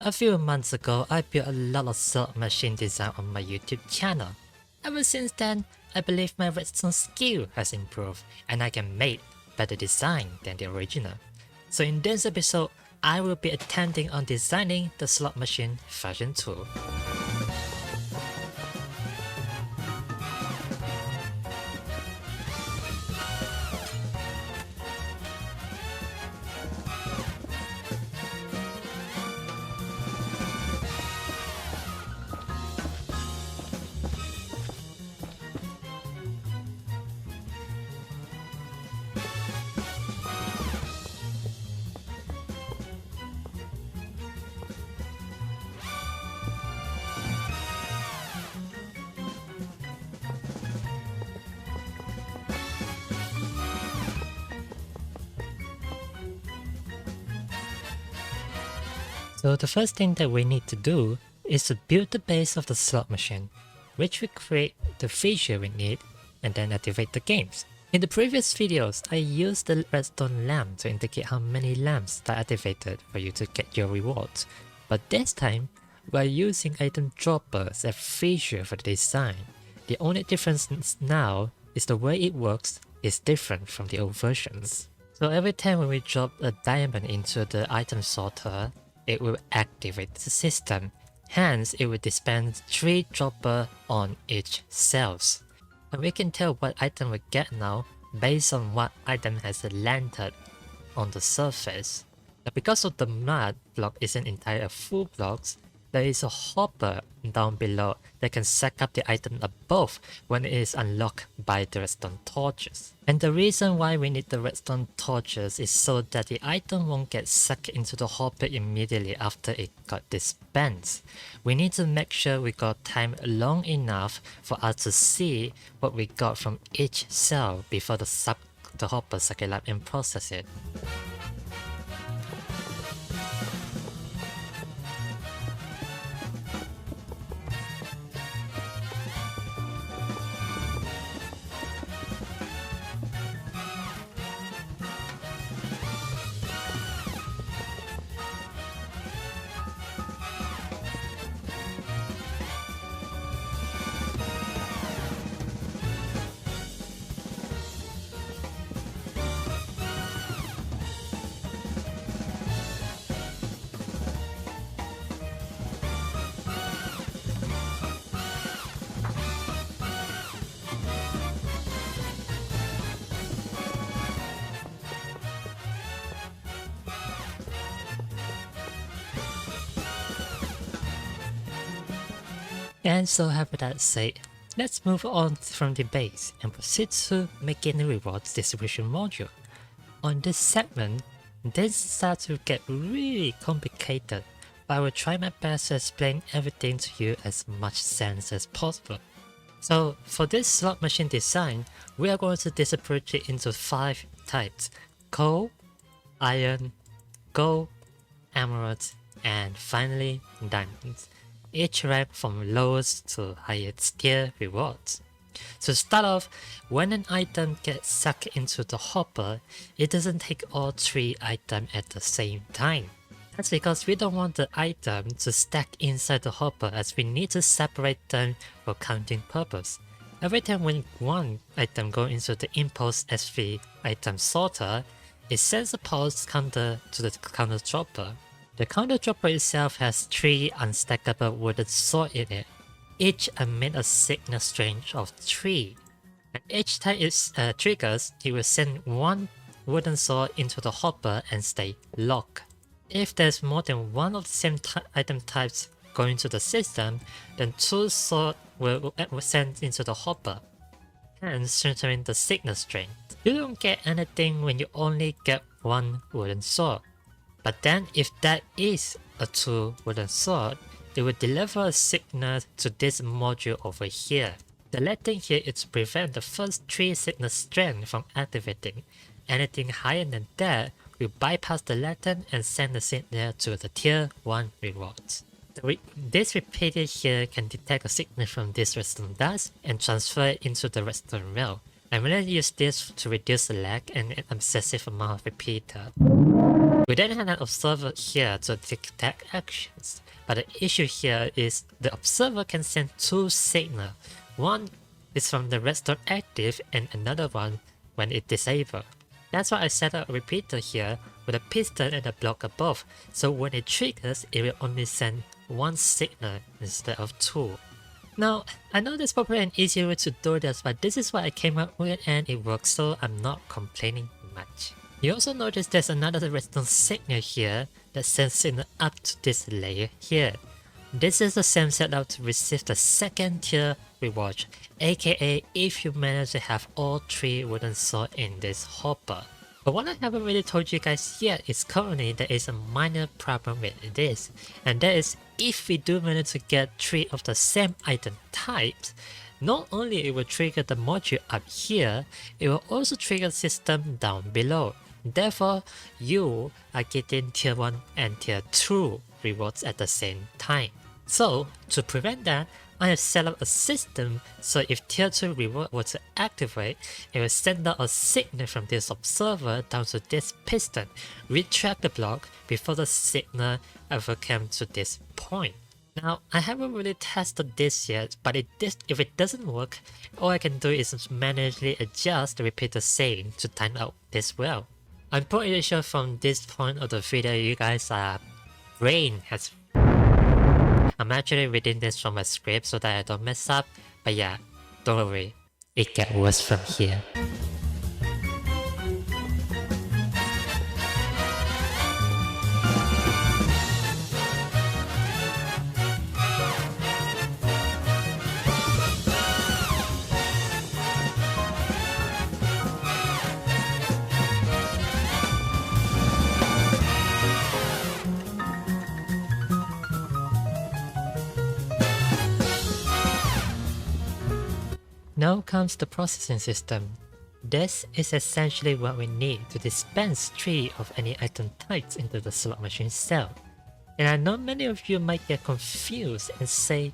A few months ago, I built a lot of slot machine design on my YouTube channel. Ever since then, I believe my redstone skill has improved and I can make better design than the original. So in this episode, I will be attending on designing the slot machine version 2. So the first thing that we need to do is to build the base of the slot machine, which will create the feature we need and then activate the games. In the previous videos, I used the redstone lamp to indicate how many lamps are activated for you to get your rewards. But this time, we are using item droppers as feature for the design. The only difference now is the way it works is different from the old versions. So every time when we drop a diamond into the item sorter, it will activate the system. Hence, it will dispense 3 dropper on each cells. And we can tell what item we get now based on what item has landed on the surface. Now, because of the mud block isn't entire full blocks, there is a hopper down below that can suck up the item above when it is unlocked by the redstone torches. And the reason why we need the redstone torches is so that the item won't get sucked into the hopper immediately after it got dispensed. We need to make sure we got time long enough for us to see what we got from each cell before the hopper suck it up and process it. And so having that said, let's move on from the base and proceed to making the rewards distribution module. On this segment, this starts to get really complicated, but I will try my best to explain everything to you as much sense as possible. So for this slot machine design, we are going to distribute it into 5 types: coal, iron, gold, emerald, and finally diamonds. Each rank from lowest to highest tier rewards. To start off, when an item gets sucked into the hopper, it doesn't take all 3 items at the same time. That's because we don't want the item to stack inside the hopper, as we need to separate them for counting purpose. Every time when one item goes into the impulse SV item sorter, it sends a pulse counter to the counter dropper. The counter dropper itself has 3 unstackable wooden swords in it. Each emit a signal strength of 3. And each time it triggers, it will send 1 wooden sword into the hopper and stay locked. If there's more than 1 of the same item types going to the system, then 2 swords will send into the hopper, hence centering the signal strength. You don't get anything when you only get 1 wooden sword. But then if that is a 2 wooden sword, it will deliver a signal to this module over here. The letting here is to prevent the first 3 signal strength from activating. Anything higher than that will bypass the letting and send the signal to the tier 1 rewards. This repeater here can detect a signal from this redstone dust and transfer it into the redstone rail. I'm going to use this to reduce the lag and an excessive amount of repeater. We then have an observer here to detect actions, but the issue here is the observer can send two signals. One is from the redstone active and another one when it disabled. That's why I set up a repeater here with a piston and a block above, so when it triggers, it will only send one signal instead of two. Now, I know there's probably an easier way to do this, but this is what I came up with and it works, so I'm not complaining much. You also notice there's another redstone signal here that sends signal up to this layer here. This is the same setup to receive the second tier reward, aka if you manage to have all 3 wooden swords in this hopper. But what I haven't really told you guys yet is currently there is a minor problem with this, and that is if we do manage to get 3 of the same item types, not only it will trigger the module up here, it will also trigger the system down below. Therefore, you are getting tier 1 and tier 2 rewards at the same time. So, to prevent that, I have set up a system so if tier 2 reward were to activate, it will send out a signal from this observer down to this piston, retract the block before the signal ever came to this point. Now, I haven't really tested this yet, but if it doesn't work, all I can do is manually adjust the repeater setting to time out this well. I'm pretty sure from this point of the video you guys brain has. I'm actually reading this from a script so that I don't mess up, but yeah, don't worry, it gets worse from here. Now comes the processing system. This is essentially what we need to dispense 3 of any item types into the slot machine cell. And I know many of you might get confused and say,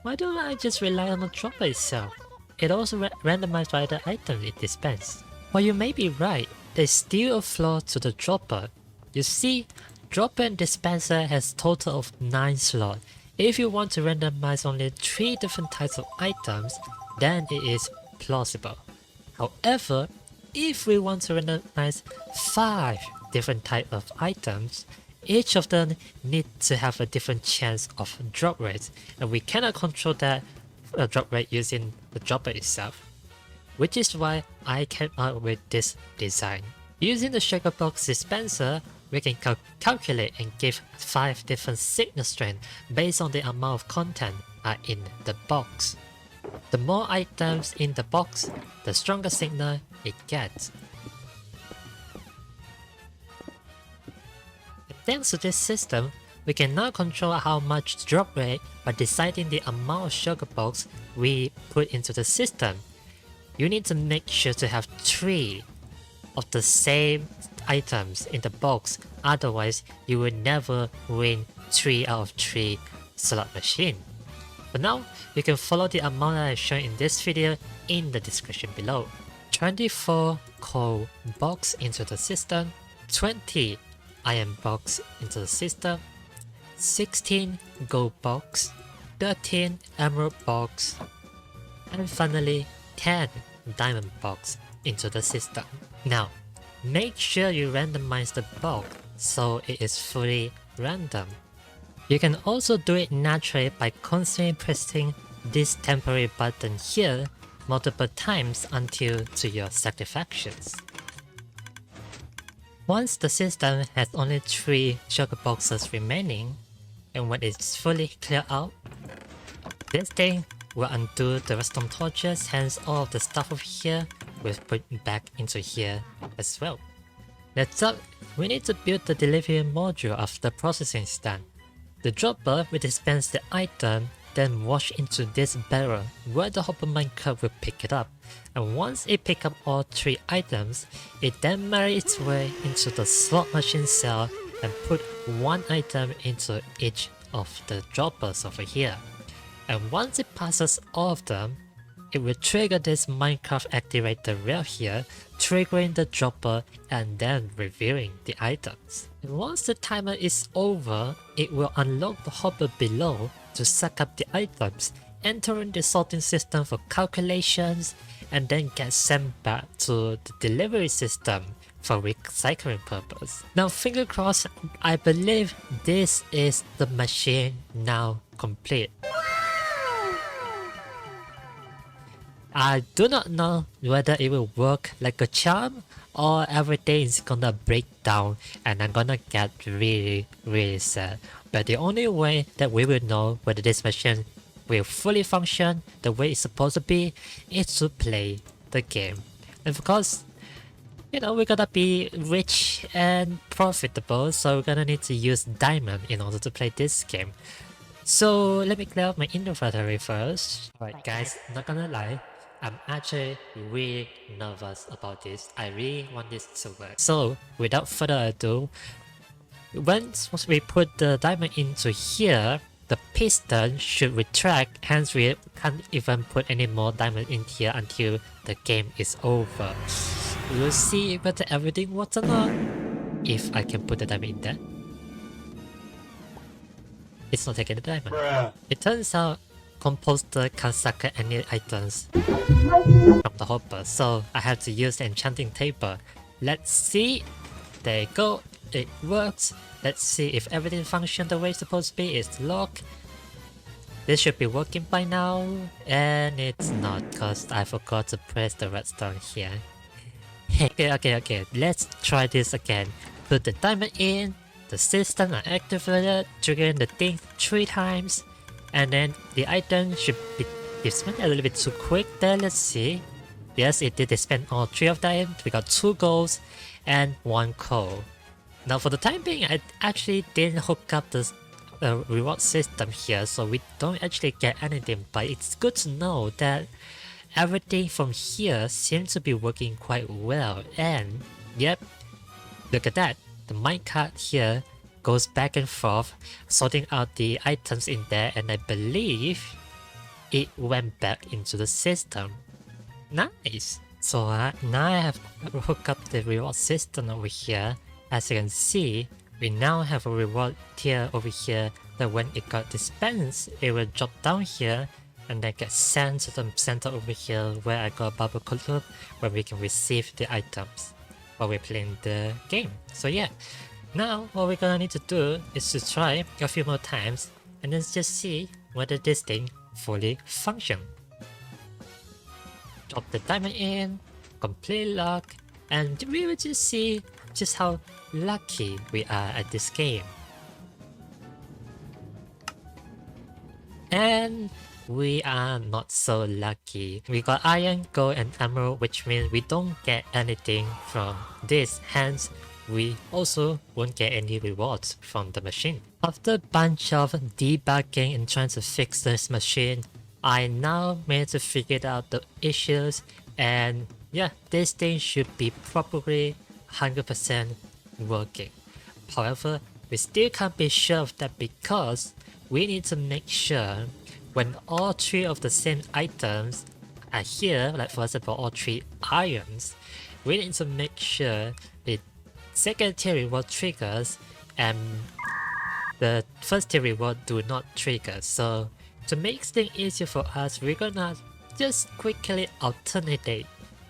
why don't I just rely on the dropper itself? It also randomizes by the item it dispenses. While you may be right, there's still a flaw to the dropper. You see, dropper and dispenser has total of 9 slots. If you want to randomize only 3 different types of items, then it is plausible. However, if we want to randomize 5 different types of items, each of them needs to have a different chance of drop rate, and we cannot control that drop rate using the dropper itself. Which is why I came up with this design. Using the sugar box dispenser, we can calculate and give 5 different signal strengths based on the amount of content are in the box. The more items in the box, the stronger signal it gets. Thanks to this system, we can now control how much drop rate by deciding the amount of sugar box we put into the system. You need to make sure to have 3 of the same items in the box, otherwise you will never win 3 out of 3 slot machine. For now, you can follow the amount that I shown in this video in the description below. 24 coal box into the system, 20 iron box into the system, 16 gold box, 13 emerald box, and finally 10 diamond box into the system. Now, make sure you randomize the box so it is fully random. You can also do it naturally by constantly pressing this temporary button here multiple times until to your satisfactions. Once the system has only 3 sugar boxes remaining, and when it's fully cleared out, this thing will undo the redstone torches, hence all of the stuff over here will put back into here as well. Next up, we need to build the delivery module after processing is done. The dropper will dispense the item, then wash into this barrel where the hopper minecart will pick it up, and once it picks up all 3 items, it then marries its way into the slot machine cell and put 1 item into each of the droppers over here. And once it passes all of them, it will trigger this Minecraft activator rail here, triggering the dropper and then revealing the items. And once the timer is over, it will unlock the hopper below to suck up the items, entering the sorting system for calculations, and then get sent back to the delivery system for recycling purpose. Now finger crossed, I believe this is the machine now complete. I do not know whether it will work like a charm or everything is gonna break down and I'm gonna get really sad. But the only way that we will know whether this machine will fully function the way it's supposed to be is to play the game. And of course, you know, we're gonna be rich and profitable, so we're gonna need to use diamond in order to play this game. So let me clear up my inventory first. Alright guys, not gonna lie, I'm actually really nervous about this. I really want this to work. So without further ado, once we put the diamond into here, the piston should retract, hence we can't even put any more diamond in here until the game is over. We'll see whether everything works or not. If I can put the diamond in there. It's not taking the diamond. Bruh. It turns out Composter can't suck any items from the hopper, so I have to use the enchanting table. Let's see. There you go. It works. Let's see if everything functions the way it's supposed to be. It's locked. This should be working by now, and it's not because I forgot to press the redstone here. Okay. Let's try this again. Put the diamond in. The system are activated, triggering the thing 3 times. And then the item should be dispensed a little bit too quick there. Let's see. Yes, it did dispense all 3 of them. We got 2 golds and 1 coal. Now for the time being, I actually didn't hook up the reward system here, so we don't actually get anything, but it's good to know that everything from here seems to be working quite well. And yep, look at that. The minecart here goes back and forth, sorting out the items in there, and I believe it went back into the system. Nice! So now I have hooked up the reward system over here. As you can see, we now have a reward tier over here that when it got dispensed, it will drop down here and then get sent to the center over here where I got a bubble loop where we can receive the items while we're playing the game. So yeah, now what we're gonna need to do is to try a few more times and then just see whether this thing fully functions. Drop the diamond in, complete lock, and we will just see just how lucky we are at this game. And we are not so lucky. We got iron, gold, and emerald, which means we don't get anything from this, hence we also won't get any rewards from the machine. After a bunch of debugging and trying to fix this machine, I now managed to figure out the issues, and yeah, this thing should be properly 100% working. However, we still can't be sure of that because we need to make sure when all 3 of the same items are here, like for example all 3 irons, we need to make sure the second tier reward triggers and the first tier reward do not trigger. So to make things easier for us, we're gonna just quickly alternate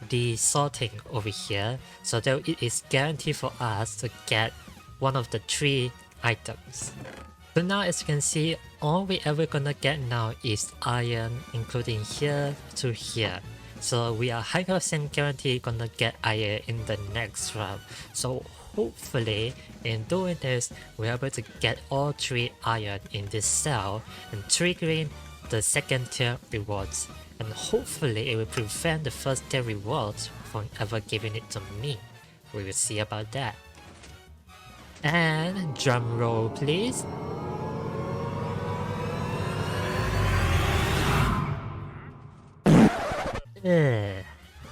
the sorting over here so that it is guaranteed for us to get one of the 3 items. So now as you can see, all we ever gonna get now is iron, including here to here. So we are 100% guaranteed gonna get iron in the next round. So hopefully in doing this, we're able to get all 3 iron in this cell and triggering the second tier rewards. And hopefully it will prevent the first tier rewards from ever giving it to me. We will see about that. And drum roll please.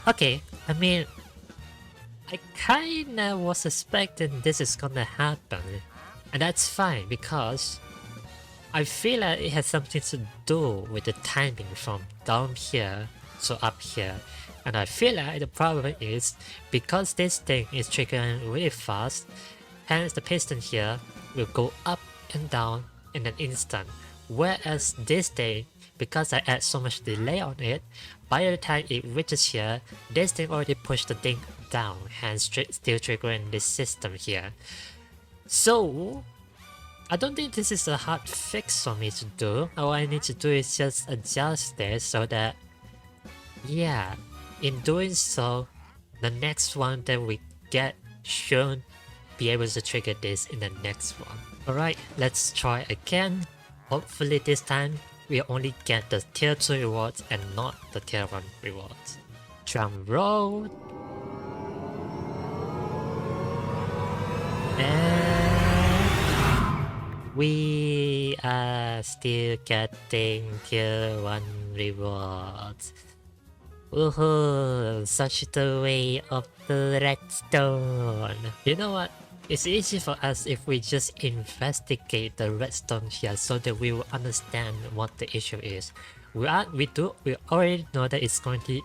Okay, I mean, I kinda was expecting this is gonna happen, and that's fine because I feel like it has something to do with the timing from down here so up here. And I feel like the problem is because this thing is triggering really fast, hence the piston here will go up and down in an instant. Whereas this thing, because I add so much delay on it, by the time it reaches here, this thing already pushed the thing down, hence still triggering this system here. So I don't think this is a hard fix for me to do. All I need to do is just adjust this so that, yeah, in doing so, the next one that we get should be able to trigger this in the next one. Alright, let's try again. Hopefully this time we only get the tier 2 rewards and not the tier 1 rewards. Drum roll. And we are still getting tier 1 rewards. Woohoo! Such the way of the redstone. You know what? It's easy for us if we just investigate the redstone here so that we will understand what the issue is. We already know that it's going to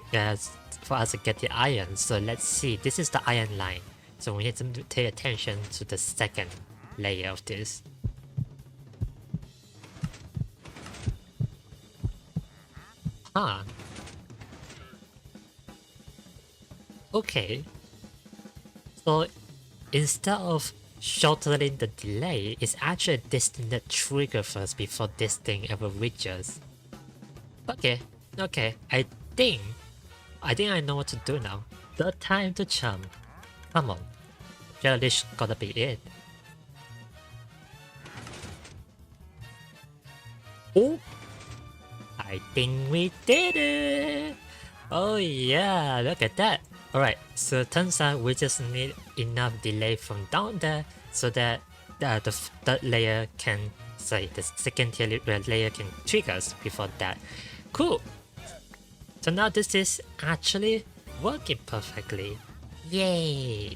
for us to get the iron. So let's see. This is the iron line. So we need to pay attention to the second layer of this. Huh. Okay. So instead of shortening the delay, it's actually a destined trigger first before this thing ever reaches. Okay, I think I know what to do now. The time to jump. Come on. Jellyfish gotta be it. Oh! I think we did it! Oh yeah, look at that! Alright, so it turns out we just need enough delay from down there so that the third layer can, the second tier layer can trigger us before that. Cool! So now this is actually working perfectly. Yay!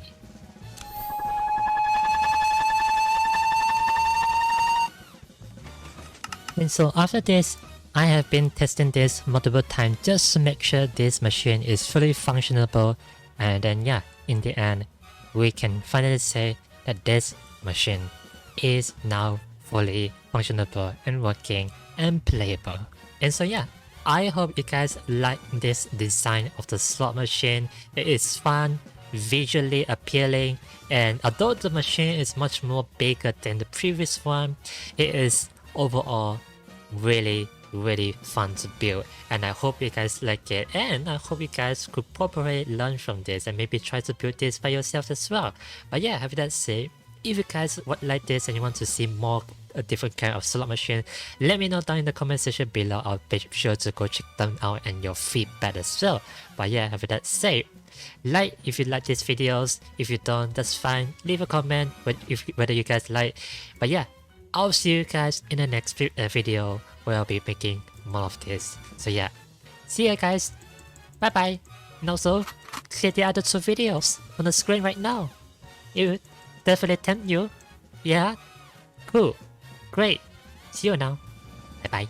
And so after this, I have been testing this multiple times just to make sure this machine is fully functionable, and then yeah, in the end, we can finally say that this machine is now fully functionable and working and playable. And so yeah, I hope you guys like this design of the slot machine. It is fun, visually appealing, and although the machine is much more bigger than the previous one, it is overall really fun to build, and I hope you guys like it, and I hope you guys could probably learn from this and maybe try to build this by yourself as well. But yeah, having that said, if you guys would like this and you want to see more a different kind of slot machine, let me know down in the comment section below. I'll be sure to go check them out and your feedback as well. But yeah, having that said, like if you like these videos. If you don't, that's fine. Leave a comment whether you guys like. But yeah, I'll see you guys in the next video where I'll be making more of this. So yeah, see ya guys, bye bye. And also, click the other 2 videos on the screen right now. It would definitely tempt you. Yeah? Cool. Great. See you now. Bye bye.